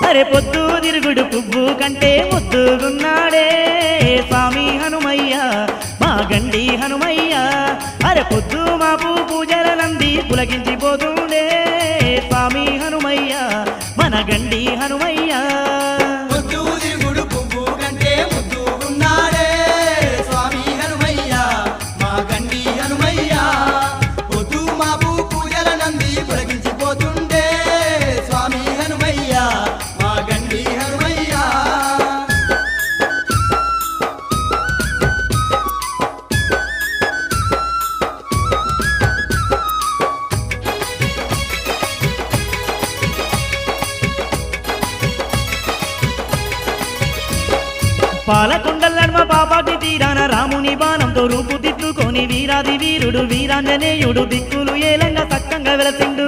అరే పొద్దు తిరుగుడు పువ్వు కంటే ముద్దుగున్నాడే స్వామి హనుమయ్య మా గండి హనుమయ్య అరే పొద్దు మాపు పూజల నంది పులకించిపోతుండే స్వామి హనుమయ్య మన గండి హనుమయ్య పొద్దు తిరుగుడు పువ్వు కంటే ముద్దుగున్నాడే స్వామి హనుమయ్య మా గండి హనుమయ్య పొద్దు మాపు పూజల నంది పులకించిపోతుండే స్వామి హనుమయ్య మా గండి హనుమయ్య పాలకొండలడ్మ పాపాటి తీరాన రాముని బాణంతో రూపుదిద్దుకొని వీరాది వీరుడు వీరాంజనేయుడు దిక్కులు ఏలంగా సక్కంగా వెలసిండు.